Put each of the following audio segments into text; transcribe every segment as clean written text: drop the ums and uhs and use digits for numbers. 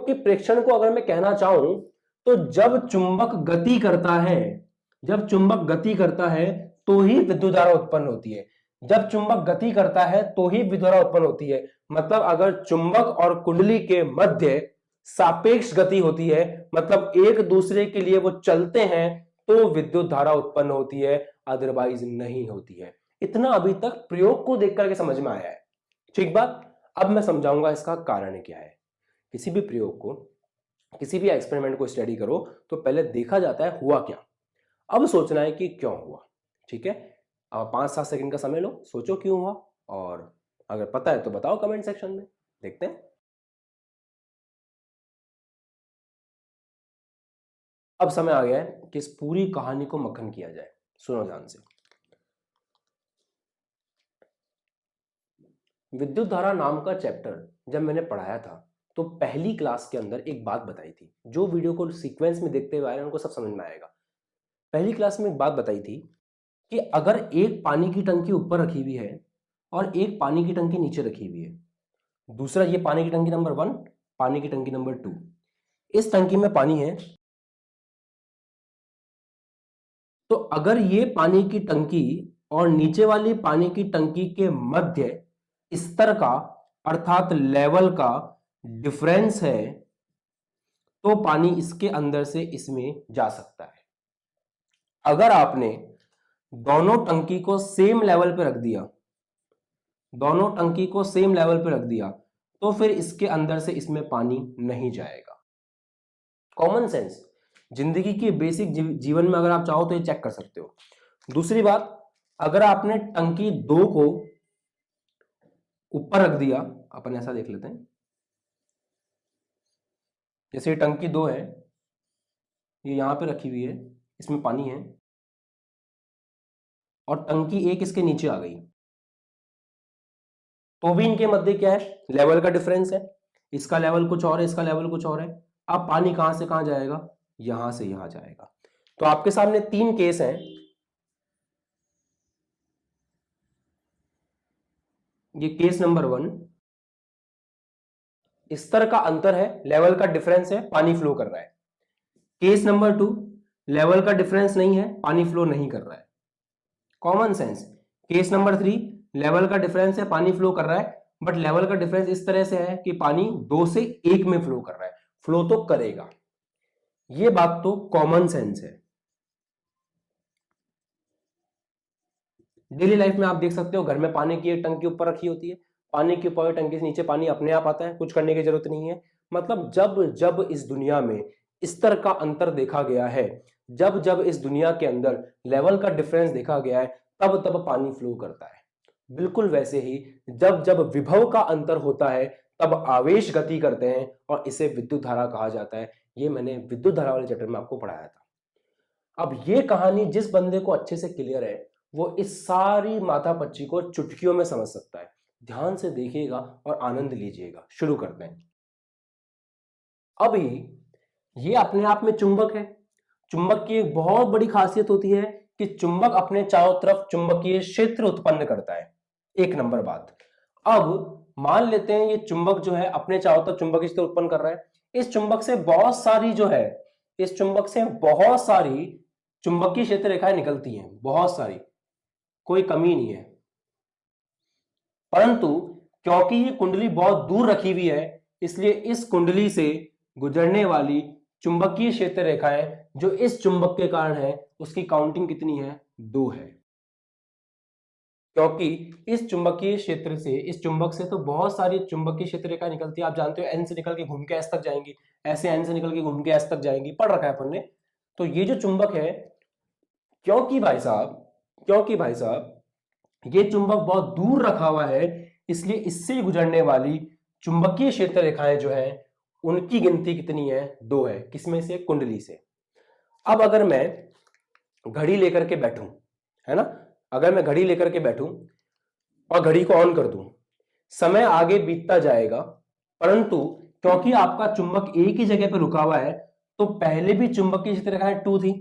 क्योंकि प्रेक्षण को अगर मैं कहना चाहूं तो जब चुंबक गति करता है, जब चुंबक गति करता है तो ही विद्युत धारा उत्पन्न होती है। जब चुंबक गति करता है तो ही विद्युत धारा उत्पन्न होती है। मतलब अगर चुंबक और कुंडली के मध्य सापेक्ष गति होती है, मतलब एक दूसरे के लिए वो चलते हैं, तो विद्युत धारा उत्पन्न होती है, अदरवाइज नहीं होती है। इतना अभी तक प्रयोग को देख करके समझ में आया है। ठीक बात। अब मैं समझाऊंगा इसका कारण क्या है। किसी भी प्रयोग को, किसी भी एक्सपेरिमेंट को स्टडी करो तो पहले देखा जाता है हुआ क्या, अब सोचना है कि क्यों हुआ। ठीक है, अब 5-7 सेकंड का समय लो, सोचो क्यों हुआ, और अगर पता है तो बताओ कमेंट सेक्शन में, देखते हैं। अब समय आ गया है कि इस पूरी कहानी को मक्खन किया जाए। सुनो ध्यान से। विद्युत धारा नाम का चैप्टर जब मैंने पढ़ाया था तो पहली क्लास के अंदर एक बात बताई थी। जो वीडियो को सीक्वेंस में देखते हुए आ रहे हैं उनको सब समझ में आएगा। पहली क्लास में एक बात बताई थी कि अगर एक पानी की टंकी ऊपर रखी हुई है और एक पानी की टंकी नीचे रखी हुई है, दूसरा ये पानी की टंकी नंबर 1, पानी की टंकी नंबर 2, इस टंकी में पानी है, तो अगर ये पानी की टंकी और नीचे वाली पानी की टंकी के मध्य स्तर का अर्थात लेवल का डिफरेंस है, तो पानी इसके अंदर से इसमें जा सकता है। अगर आपने दोनों टंकी को सेम लेवल पे रख दिया, दोनों टंकी को सेम लेवल पे रख दिया, तो फिर इसके अंदर से इसमें पानी नहीं जाएगा। कॉमन सेंस, जिंदगी के बेसिक जीवन में अगर आप चाहो तो ये चेक कर सकते हो। दूसरी बात, अगर आपने टंकी 2 को ऊपर रख दिया, अपन ऐसा देख लेते हैं, जैसे टंकी 2 है, ये यहां पे रखी हुई है, इसमें पानी है, और टंकी 1 इसके नीचे आ गई, तो भी इनके मध्य क्या है, लेवल का डिफरेंस है। इसका लेवल कुछ और है, इसका लेवल कुछ और है। अब पानी कहां से कहां जाएगा, यहां से यहां जाएगा। तो आपके सामने 3 केस हैं। ये केस नंबर 1, स्तर का अंतर है, लेवल का डिफरेंस है, पानी फ्लो कर रहा है। केस नंबर 2, लेवल का डिफरेंस नहीं है, पानी फ्लो नहीं कर रहा है। Common sense. Case number 3, level का डिफरेंस है, पानी फ्लो कर रहा है, बट लेवल का डिफरेंस इस तरह से है कि पानी 2 से 1 में फ्लो कर रहा है। फ्लो तो करेगा, ये बात तो कॉमन सेंस है। डेली लाइफ में आप देख सकते हो, घर में पानी की एक टंकी ऊपर रखी होती है, पानी के ऊपर टंकी से नीचे पानी अपने आप आता है, कुछ करने की जरूरत नहीं है। मतलब जब जब इस दुनिया में स्तर का अंतर देखा गया है, जब जब इस दुनिया के अंदर लेवल का डिफरेंस देखा गया है, तब तब पानी फ्लो करता है। बिल्कुल वैसे ही जब जब विभव का अंतर होता है, तब आवेश गति करते हैं, और इसे विद्युत धारा कहा जाता है। ये मैंने विद्युत धारा वाले चैप्टर में आपको पढ़ाया था। अब ये कहानी जिस बंदे को अच्छे से क्लियर है, वो इस सारी माथापच्ची को चुटकियों में समझ सकता है। ध्यान से देखिएगा और आनंद लीजिएगा। शुरू करते हैं। अभी ये अपने आप में चुंबक है। चुंबक की एक बहुत बड़ी खासियत होती है कि चुंबक अपने चारों तरफ चुंबकीय क्षेत्र उत्पन्न करता है। 1 नंबर बात। अब मान लेते हैं ये चुंबक जो है अपने चारों तरफ चुंबकीय क्षेत्र उत्पन्न कर रहा है। इस चुंबक से बहुत सारी जो है, इस चुंबक से बहुत सारी चुंबकीय क्षेत्र रेखाएं निकलती हैं, बहुत सारी, कोई कमी नहीं है। परंतु क्योंकि ये कुंडली बहुत दूर रखी हुई है, इसलिए इस कुंडली से गुजरने वाली चुंबकीय क्षेत्र रेखाएं जो इस चुंबक के कारण है, उसकी काउंटिंग कितनी है, 2 है। क्योंकि इस चुंबकीय क्षेत्र से, इस चुंबक से तो बहुत सारी चुंबकीय क्षेत्र रेखाएं निकलती है। आप जानते हो एन से निकल के घूम के एस तक जाएंगी, ऐसे एन से निकल के घूम के एस तक जाएंगी, पढ़ रखा है अपन ने। तो ये जो चुंबक है, क्योंकि भाई साहब ये चुंबक बहुत दूर रखा हुआ है, इसलिए इससे गुजरने वाली चुंबकीय क्षेत्र रेखाएं जो है, उनकी गिनती कितनी है, 2 है। किसमें से, कुंडली से। अब अगर मैं घड़ी लेकर के बैठूं, है ना, अगर मैं घड़ी लेकर के बैठूं और घड़ी को ऑन कर दूं, समय आगे बीतता जाएगा, परंतु क्योंकि आपका चुंबक एक ही जगह पर रुका हुआ है, तो पहले भी चुंबकीय क्षेत्र रेखाएं 2 थी,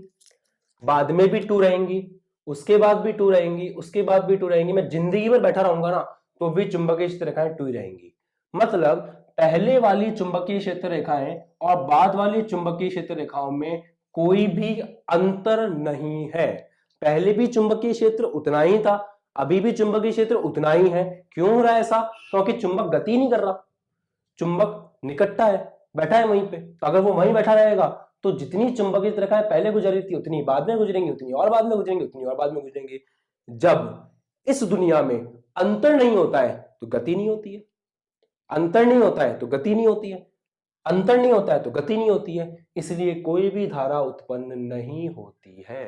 बाद में भी 2 रहेंगी, उसके बाद भी 2 रहेंगी, उसके बाद भी 2 रहेंगी। मैं जिंदगी भर बैठा रहूंगा ना, तो भी चुंबकीय क्षेत्र रेखाएं 2 ही रहेंगी। मतलब पहले वाली चुंबकीय क्षेत्र रेखाएं और बाद वाली चुंबकीय क्षेत्र रेखाओं में कोई भी अंतर नहीं है। पहले भी चुंबकीय क्षेत्र उतना ही था, अभी भी चुंबकीय क्षेत्र उतना ही है। क्यों हो रहा है ऐसा? क्योंकि चुंबक गति नहीं कर रहा, चुंबक निकटता है, बैठा है वहीं पे। तो अगर वो वहीं बैठा रहेगा तो जितनी चुंबकीय रेखाएं पहले गुजर रही थी उतनी बाद में गुजरेंगी, उतनी और बाद में गुजरेंगी, उतनी और बाद में गुजरेंगी। जब इस दुनिया में अंतर नहीं होता है तो गति नहीं होती है, अंतर नहीं होता है तो गति नहीं होती है, अंतर नहीं होता है तो गति नहीं होती है, इसलिए कोई भी धारा उत्पन्न नहीं होती है।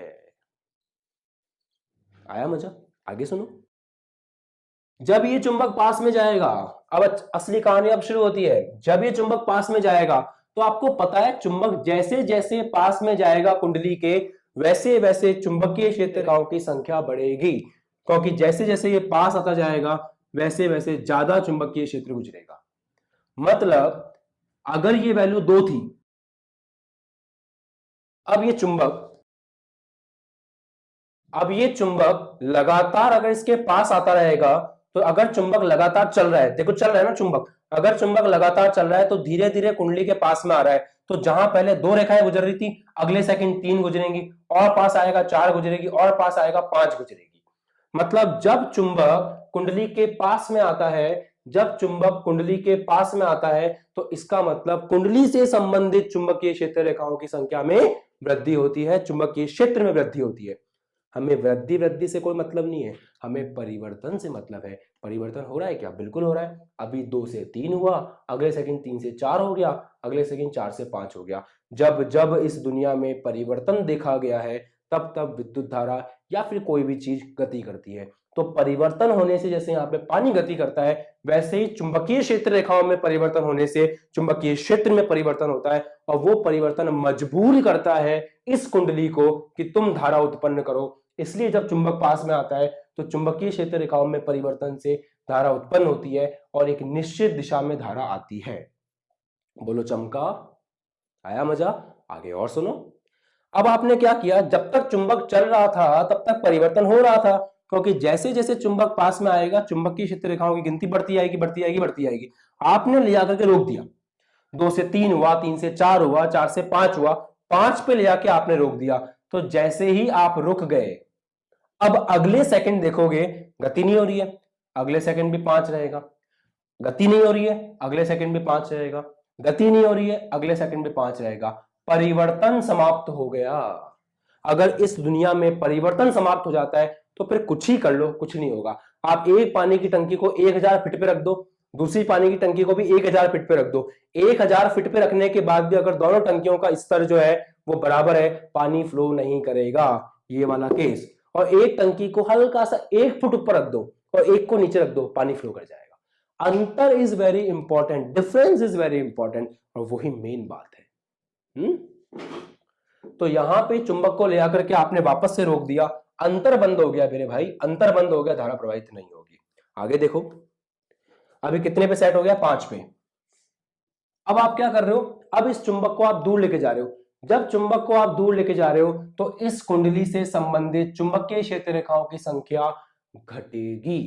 आया मजा? आगे सुनो। जब ये चुंबक पास में जाएगा, अब असली कहानी अब शुरू होती है। जब ये चुंबक पास में जाएगा तो आपको पता है चुंबक जैसे जैसे पास में जाएगा कुंडली के, वैसे वैसे चुंबकीय क्षेत्रकाओं की संख्या बढ़ेगी, क्योंकि जैसे जैसे ये पास आता जाएगा वैसे वैसे ज्यादा चुंबकीय क्षेत्र गुजरेगा। मतलब अगर ये वैल्यू 2 थी, अब ये चुंबक लगातार अगर इसके पास आता रहेगा, तो अगर चुंबक लगातार चल रहा है, देखो चल रहा है ना चुंबक, अगर चुंबक लगातार चल रहा है तो धीरे धीरे कुंडली के पास में आ रहा है, तो जहां पहले 2 रेखाएं गुजर रही थी, अगले सेकंड 3 गुजरेंगी, और पास आएगा 4 गुजरेगी, और पास आएगा 5 गुजरेगी। मतलब जब चुंबक कुंडली के पास में आता है, जब चुंबक कुंडली के पास में आता है, तो इसका मतलब कुंडली से संबंधित चुंबकीय क्षेत्र रेखाओं की संख्या में वृद्धि होती है, चुंबकीय क्षेत्र में वृद्धि होती है। हमें वृद्धि से कोई मतलब नहीं है, हमें परिवर्तन से मतलब है। परिवर्तन हो रहा है क्या? बिल्कुल हो रहा है। अभी 2 से 3 हुआ, अगले सेकंड 3 से 4 हो गया, अगले सेकंड 4 से 5 हो गया। जब जब इस दुनिया में परिवर्तन देखा गया है, तब तब विद्युत धारा या फिर कोई भी चीज गति करती है। तो परिवर्तन होने से, जैसे यहाँ पे पानी गति करता है, वैसे ही चुंबकीय क्षेत्र रेखाओं में परिवर्तन होने से चुंबकीय क्षेत्र में परिवर्तन होता है, और वो परिवर्तन मजबूर करता है इस कुंडली को कि तुम धारा उत्पन्न करो। इसलिए जब चुंबक पास में आता है तो चुंबकीय क्षेत्र रेखाओं में परिवर्तन से धारा उत्पन्न होती है और एक निश्चित दिशा में धारा आती है। बोलो चमका? आया मजा? आगे और सुनो। अब आपने क्या किया, जब तक चुंबक चल रहा था तब तक परिवर्तन हो रहा था, क्योंकि जैसे जैसे चुंबक पास में आएगा चुंबकीय क्षेत्र रेखाओं की गिनती बढ़ती आएगी, बढ़ती आएगी, बढ़ती आएगी। आपने ले जाकर के रोक दिया, 2 से 3 हुआ, 3 से 4 हुआ, 4 से 5 हुआ, 5 पे ले जाके आपने रोक दिया। तो जैसे ही आप रुक गए, अब अगले सेकंड देखोगे गति नहीं हो रही है, अगले सेकंड भी 5 रहेगा, गति नहीं हो रही है, अगले सेकंड भी 5 रहेगा, गति नहीं हो रही है, अगले सेकंड भी 5 रहेगा। परिवर्तन समाप्त हो गया। अगर इस दुनिया में परिवर्तन समाप्त हो जाता है तो फिर कुछ ही कर लो, कुछ नहीं होगा। आप एक पानी की टंकी को 1000 फीट पे रख दो, दूसरी पानी की टंकी को भी 1000 फीट पे रख दो। 1000 फीट पे रखने के बाद भी अगर दोनों टंकियों का स्तर जो है वो बराबर है, पानी फ्लो नहीं करेगा, ये वाला केस। और एक टंकी को हल्का सा 1 फुट ऊपर रख दो और एक को नीचे रख दो, पानी फ्लो कर जाएगा। अंतर is very important, difference is very important, और वही मेन बात है। तो यहां पे चुंबक को ले आकर के आपने वापस से रोक दिया, अंतर बंद हो गया मेरे भाई, अंतर बंद हो गया, धारा प्रवाहित नहीं होगी। आगे देखो, अभी कितने पे सेट हो गया? 5 पे। अब आप क्या कर रहे हो, अब इस चुंबक को आप दूर लेके जा रहे हो। जब चुंबक को आप दूर लेके जा रहे हो तो इस कुंडली से संबंधित चुंबकीय क्षेत्र रेखाओं की संख्या घटेगी,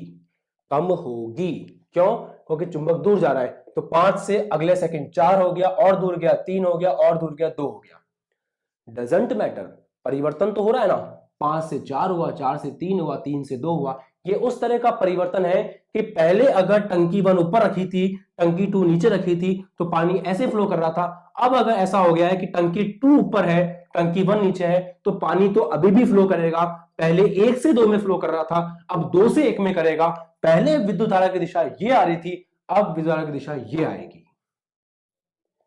कम होगी। क्यों? क्योंकि चुंबक दूर जा रहा है। तो 5 से अगले सेकंड 4 हो गया, और दूर गया 3 हो गया, और दूर गया 2 हो गया। डजंट मैटर, परिवर्तन तो हो रहा है ना। 5 से 4 हुआ, 4 से 3 हुआ, 3 से 2 हुआ। ये उस तरह का परिवर्तन है कि पहले अगर टंकी 1 ऊपर रखी थी, टंकी 2 नीचे रखी थी, तो पानी ऐसे फ्लो कर रहा था। अब अगर ऐसा हो गया है कि टंकी 2 ऊपर है, टंकी 1 नीचे है, तो पानी तो अभी भी फ्लो करेगा। पहले 1 से 2 में फ्लो कर रहा था, अब 2 से 1 में करेगा। पहले विद्युत धारा की दिशा ये आ रही थी, अब विद्युत धारा की दिशा ये आएगी।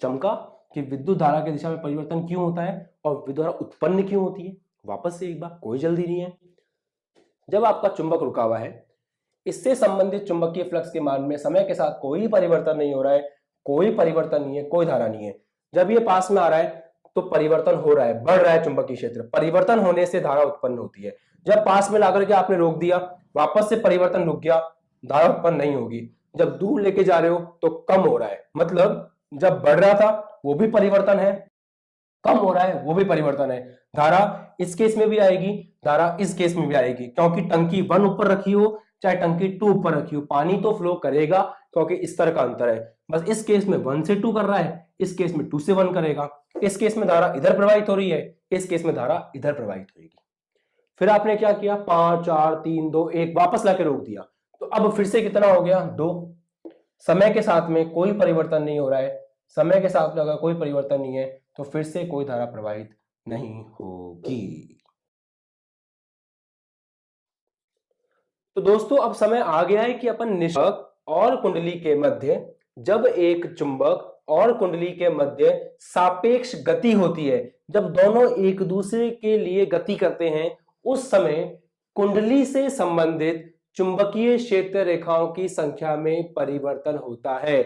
चमका कि विद्युत धारा की दिशा में परिवर्तन क्यों होता है और विद्युत धारा उत्पन्न क्यों होती है? वापस से एक बार, कोई जल्दी नहीं है। जब आपका चुंबक रुका हुआ है, इससे संबंधित चुंबकीय फ्लक्स के मान में समय के साथ कोई परिवर्तन नहीं हो रहा है, कोई परिवर्तन नहीं है, कोई धारा नहीं है। जब ये पास में आ रहा है तो परिवर्तन हो रहा है, बढ़ रहा है चुंबकीय क्षेत्र। परिवर्तन होने से धारा उत्पन्न होती है। जब पास में लाकर के आपने रोक दिया, वापस से परिवर्तन रुक गया, धारा उत्पन्न नहीं होगी। जब दूर लेके जा रहे हो तो कम हो रहा है, मतलब जब बढ़ रहा था वो भी परिवर्तन है, कम हो रहा है वो भी परिवर्तन है। धारा इस केस में भी आएगी, धारा इस केस में भी आएगी, क्योंकि टंकी 1 ऊपर रखी हो चाहे टंकी 2 ऊपर रखी हो, पानी तो फ्लो करेगा, क्योंकि इस तरह का अंतर है। बस इस केस में 1 से 2 कर रहा है, इस केस में 2 से 1 करेगा। इस केस में धारा इधर प्रवाहित हो रही है, इस केस में धारा इधर प्रवाहित होगी। फिर आपने क्या किया, 5 4 3 2 1 वापस लाके रोक दिया। तो अब फिर से कितना हो गया, 2। समय के साथ में कोई परिवर्तन नहीं हो रहा है, समय के साथ में अगर कोई परिवर्तन नहीं है तो फिर से कोई धारा प्रवाहित नहीं होगी। तो दोस्तों अब समय आ गया है कि अपन निष्पक्ष और कुंडली के मध्य, जब एक चुंबक और कुंडली के मध्य सापेक्ष गति होती है, जब दोनों एक दूसरे के लिए गति करते हैं, उस समय कुंडली से संबंधित चुंबकीय क्षेत्र रेखाओं की संख्या में परिवर्तन होता है।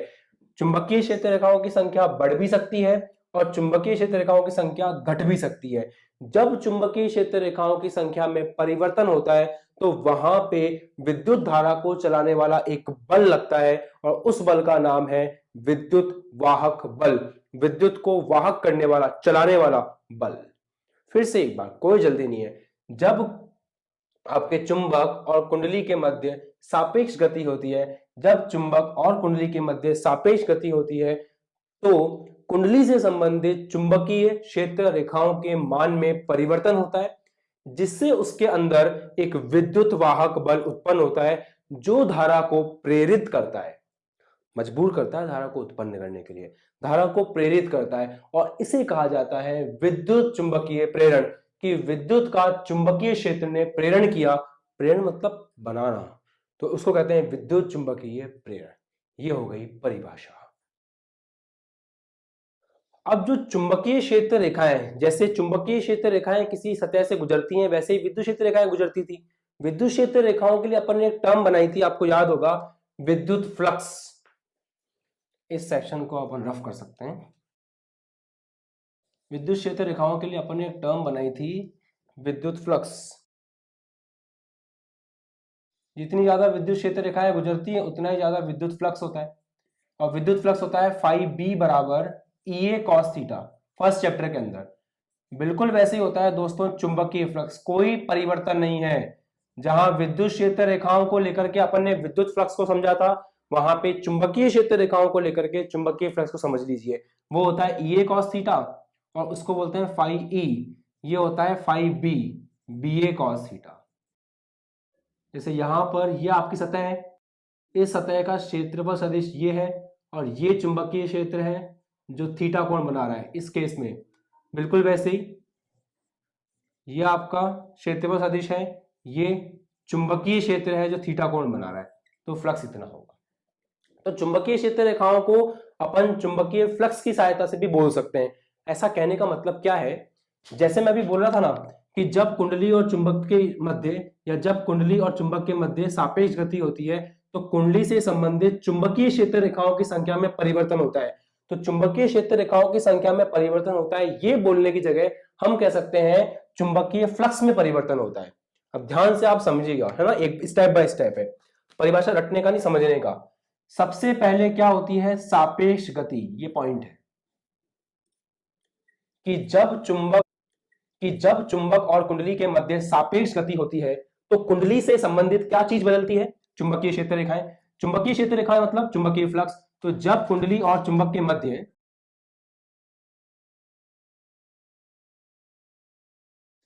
चुंबकीय क्षेत्र रेखाओं की संख्या बढ़ भी सकती है और चुंबकीय क्षेत्र रेखाओं की संख्या घट भी सकती है। जब चुंबकीय क्षेत्र रेखाओं की संख्या में परिवर्तन होता है तो वहां पे विद्युत धारा को चलाने वाला एक बल लगता है और उस बल का नाम है विद्युत वाहक बल। विद्युत को वाहक करने वाला, चलाने वाला बल। फिर से एक बार, कोई जल्दी नहीं है। जब आपके चुंबक और कुंडली के मध्य सापेक्ष गति होती है, जब चुंबक और कुंडली के मध्य सापेक्ष गति होती है तो कुंडली से संबंधित चुंबकीय क्षेत्र रेखाओं के मान में परिवर्तन होता है, जिससे उसके अंदर एक विद्युत वाहक बल उत्पन्न होता है जो धारा को प्रेरित करता है, मजबूर करता है धारा को उत्पन्न करने के लिए, धारा को प्रेरित करता है। और इसे कहा जाता है विद्युत चुंबकीय प्रेरण, कि विद्युत का चुंबकीय क्षेत्र ने प्रेरण किया। प्रेरण मतलब बनाना, तो उसको कहते हैं विद्युत चुंबकीय प्रेरण। ये हो गई परिभाषा। अब जो चुंबकीय क्षेत्र रेखाएं, जैसे चुंबकीय क्षेत्र रेखाएं किसी सतह से गुजरती हैं, वैसे ही विद्युत क्षेत्र रेखाएं गुजरती थी। विद्युत क्षेत्र रेखाओं के लिए अपन ने एक टर्म बनाई थी, आपको याद होगा, विद्युत फ्लक्स। इस सेक्शन को अपन रफ कर सकते हैं। विद्युत क्षेत्र रेखाओं के लिए अपन ने एक टर्म बनाई थी, विद्युत फ्लक्स। जितनी ज्यादा विद्युत क्षेत्र रेखाएं गुजरती हैं उतना ही ज्यादा विद्युत फ्लक्स होता है, और विद्युत फ्लक्स होता है फाई बी बराबर EA cos theta, first chapter के अंदर। बिल्कुल वैसे ही होता है दोस्तों चुंबकीय फ्लक्स, कोई परिवर्तन नहीं है। जहां विद्युत क्षेत्र रेखाओं को लेकर के अपन ने विद्युत फ्लक्स को समझा था, वहां पे चुंबकीय क्षेत्र रेखाओं को लेकर के चुंबकीय फ्लक्स को समझ लीजिए। वो होता है EA cos थीटा और उसको बोलते हैं फाई E, ये होता है phi B, BA cos theta. जैसे यहां पर ये आपकी सतह है, इस सतह का क्षेत्रफल सदिश ये है और ये चुंबकीय क्षेत्र है जो थीटा कोण बना रहा है इस केस में। बिल्कुल वैसे ही ये आपका क्षेत्रफल सदिश है, ये चुंबकीय क्षेत्र है जो थीटा कोण बना रहा है, तो फ्लक्स इतना होगा। तो चुंबकीय क्षेत्र रेखाओं को अपन चुंबकीय फ्लक्स की सहायता से भी बोल सकते हैं। ऐसा कहने का मतलब क्या है, जैसे मैं अभी बोल रहा था ना कि जब कुंडली और चुंबक के मध्य, या जब कुंडली और चुंबक के मध्य सापेक्ष गति होती है तो कुंडली से संबंधित चुंबकीय क्षेत्र रेखाओं की संख्या में परिवर्तन होता है। तो चुंबकीय क्षेत्र रेखाओं की संख्या में परिवर्तन होता है, ये बोलने की जगह हम कह सकते हैं चुंबकीय फ्लक्स में परिवर्तन होता है। अब ध्यान से आप समझिएगा, है ना, एक स्टेप बाय स्टेप है, परिभाषा रटने का नहीं, समझने का। सबसे पहले क्या होती है, सापेक्ष गति। ये पॉइंट है कि जब चुंबक और कुंडली के मध्य सापेक्ष गति होती है तो कुंडली से संबंधित क्या चीज बदलती है, चुंबकीय क्षेत्र रेखाएं। चुंबकीय क्षेत्र रेखाएं मतलब चुंबकीय फ्लक्स। तो जब कुंडली और चुंबक के मध्य,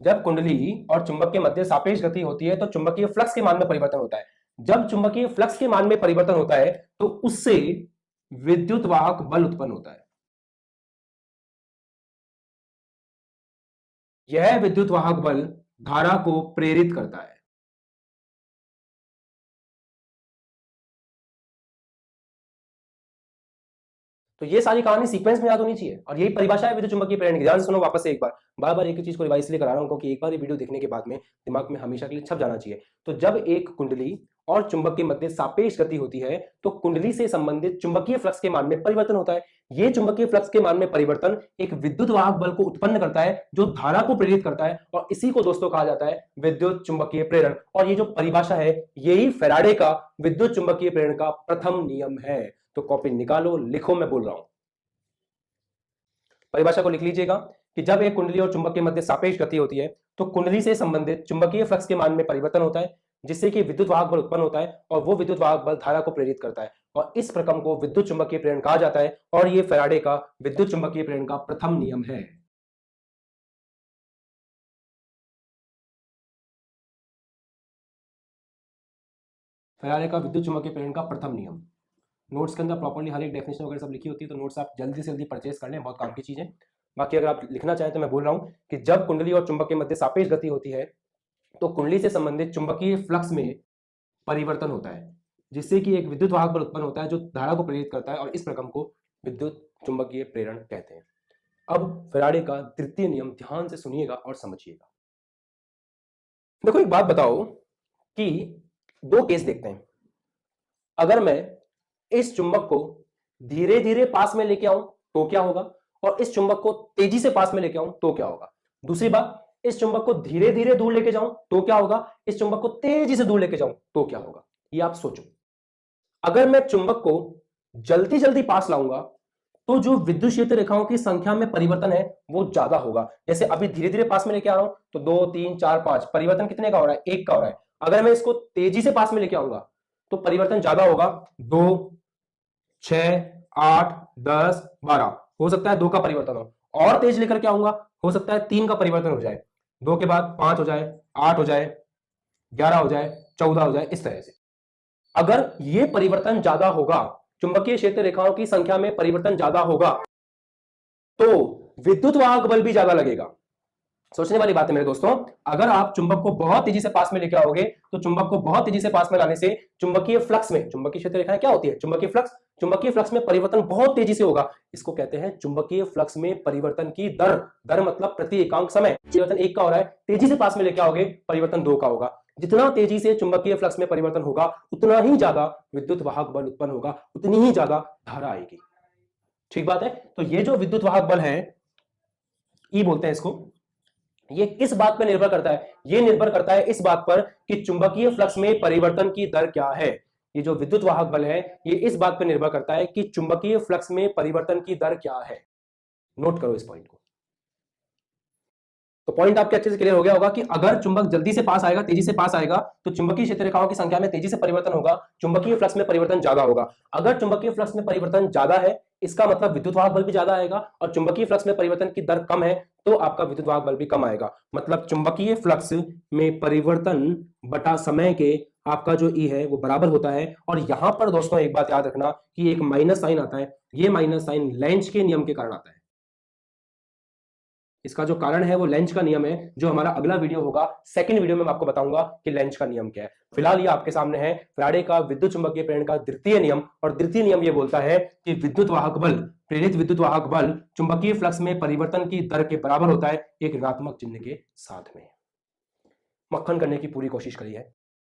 जब कुंडली और चुंबक के मध्य सापेक्ष गति होती है तो चुंबकीय फ्लक्स के मान में परिवर्तन होता है। जब चुंबकीय फ्लक्स के मान में परिवर्तन होता है तो उससे विद्युत वाहक बल उत्पन्न होता है। यह विद्युत वाहक बल धारा को प्रेरित करता है। तो ये सारी कहानी सीक्वेंस में याद होनी चाहिए और यही परिभाषा है विद्युत चुंबकीय प्रेरण की। ध्यान से सुनो वापस से एक बार, बार बार एक ही चीज को रिवाइज इसलिए करा रहा हूं क्योंकि एक बार ये वीडियो देखने के बाद में दिमाग में हमेशा के लिए छप जाना चाहिए। तो जब एक कुंडली और चुंबक के मध्य सापेक्ष गति होती है तो कुंडली से संबंधित चुंबकीय फ्लक्स के मान में परिवर्तन होता है। ये चुंबकीय फ्लक्स के मान में परिवर्तन एक विद्युत वाहक बल को उत्पन्न करता है जो धारा को प्रेरित करता है, और इसी को दोस्तों कहा जाता है विद्युत चुंबकीय प्रेरण। और ये जो परिभाषा है यही फैराडे का विद्युत चुंबकीय प्रेरण का प्रथम नियम है। तो कॉपी निकालो, लिखो, मैं बोल रहा हूं। परिभाषा को लिख लीजिएगा कि जब एक कुंडली और चुंबक के मध्य सापेक्ष गति होती है तो कुंडली से संबंधित चुंबकीय फ्लक्स के मान में परिवर्तन होता है। जिससे कि विद्युत वाहक बल उत्पन्न होता है और वो विद्युत वाहक बल धारा को प्रेरित करता है और इस प्रक्रम को विद्युत चुंबकीय प्रेरण कहा जाता है और ये फैराडे का विद्युत चुंबकीय प्रेरण का प्रथम नियम है। फैराडे का विद्युत चुंबकीय प्रेरण का प्रथम नियम। नोट्स के अंदर प्रॉपर्ली हर एक डेफिनेशन वगैरह सब लिखी होती है, तो नोट्स आप जल्दी से जल्दी परचेज कर लें, बहुत काम की चीज है। बाकी अगर आप लिखना चाहें तो मैं बोल रहा हूं कि जब कुंडली और चुंबक के मध्य सापेक्ष गति होती है तो कुंडली से संबंधित चुंबकीय फ्लक्स में परिवर्तन होता है, जिससे कि एक विद्युत वाहक बल उत्पन्न होता है जो धारा को प्रेरित करता है और इस प्रक्रम को विद्युत चुंबकीय प्रेरण कहते हैं। अब फैराडे का तृतीय नियम ध्यान से सुनिएगा और समझिएगा। देखो एक बात बताओ कि दो केस देखते हैं। अगर मैं इस चुंबक को धीरे धीरे पास में लेके आऊं तो क्या होगा, और इस चुंबक को तेजी से पास में लेके आऊं तो क्या होगा। दूसरी बात, इस चुंबक को धीरे धीरे दूर लेके जाऊं तो क्या होगा, इस चुंबक को तेजी से दूर लेके जाऊं तो क्या होगा। ये आप सोचो। अगर मैं चुंबक को जल्दी जल्दी पास लाऊंगा तो जो विद्युत क्षेत्र रेखाओं की संख्या में परिवर्तन है वो ज्यादा होगा। जैसे अभी धीरे धीरे पास में लेके आ रहा हूं तो 2 3 4 5 परिवर्तन कितने का हो रहा है, 1 का हो रहा है। अगर मैं इसको तेजी से पास में लेके आऊंगा तो परिवर्तन ज्यादा होगा, 2 6 8 10 12, हो सकता है 2 का परिवर्तन हो। और तेज लेकर के आऊंगा, हो सकता है 3 का परिवर्तन हो जाए, 2 के बाद 5 हो जाए, 8 हो जाए, 11 हो जाए, 14 हो जाए, इस तरह से। अगर ये परिवर्तन ज्यादा होगा, चुंबकीय क्षेत्र रेखाओं की संख्या में परिवर्तन ज्यादा होगा, तो विद्युत वाहक बल भी ज्यादा लगेगा। सोचने वाली बात है मेरे दोस्तों। अगर आप चुंबक को बहुत तेजी से पास में लेके आओगे तो चुंबक को बहुत तेजी से पास में लाने से चुंबकीय फ्लक्स में, चुंबकीय क्षेत्र रेखाएं क्या होती है, चुंबकीय फ्लक्स में परिवर्तन बहुत तेजी से होगा। इसको कहते हैं चुंबकीय फ्लक्स में परिवर्तन की दर। दर मतलब प्रति एकांक समय। परिवर्तन 1 का हो रहा है, तेजी से पास में लेके आओगे परिवर्तन 2 का होगा। जितना तेजी से चुंबकीय फ्लक्स में परिवर्तन होगा उतना ही ज्यादा विद्युत वाहक बल उत्पन्न होगा, उतनी ही ज्यादा धारा आएगी। ठीक बात है। तो ये जो विद्युत वाहक बल है, ई बोलते हैं इसको, ये किस बात पर निर्भर करता है, ये निर्भर करता है इस बात पर कि चुंबकीय फ्लक्स में परिवर्तन की दर क्या है। ये जो विद्युत वाहक बल है ये इस बात पर निर्भर करता है कि चुंबकीय फ्लक्स में परिवर्तन की दर क्या है। नोट करो इस पॉइंट को। तो पॉइंट आपके अच्छे से क्लियर हो गया होगा कि अगर चुंबक जल्दी से पास आएगा, तेजी से पास आएगा, तो चुंबकीय क्षेत्र रेखाओं की संख्या में तेजी से परिवर्तन होगा, चुंबकीय फ्लक्स में परिवर्तन ज्यादा होगा। अगर चुंबकीय फ्लक्स में परिवर्तन ज्यादा है इसका मतलब विद्युत वाहक बल भी ज्यादा आएगा, और चुंबकीय फ्लक्स में परिवर्तन की दर कम है तो आपका विद्युत वाहक बल भी कम आएगा। मतलब चुंबकीय फ्लक्स में परिवर्तन बटा समय के आपका जो ई है वो बराबर होता है। और यहां पर दोस्तों एक बात याद रखना कि एक माइनस साइन आता है, ये माइनस साइन लेंज के नियम के कारण आता है। इसका जो कारण है वो लेंज का नियम है, जो हमारा अगला वीडियो होगा, सेकंड वीडियो में मैं आपको बताऊंगा कि लेंज का नियम क्या है। फिलहाल ये आपके सामने है फैराडे का विद्युत चुंबकीय प्रेरण का द्वितीय नियम, और द्वितीय नियम ये बोलता है कि विद्युत वाहक बल, प्रेरित विद्युत वाहक बल चुंबकीय फ्लक्स में परिवर्तन की दर के बराबर होता है एक ऋणात्मक चिन्ह के साथ में। मक्खन करने की पूरी कोशिश करी है।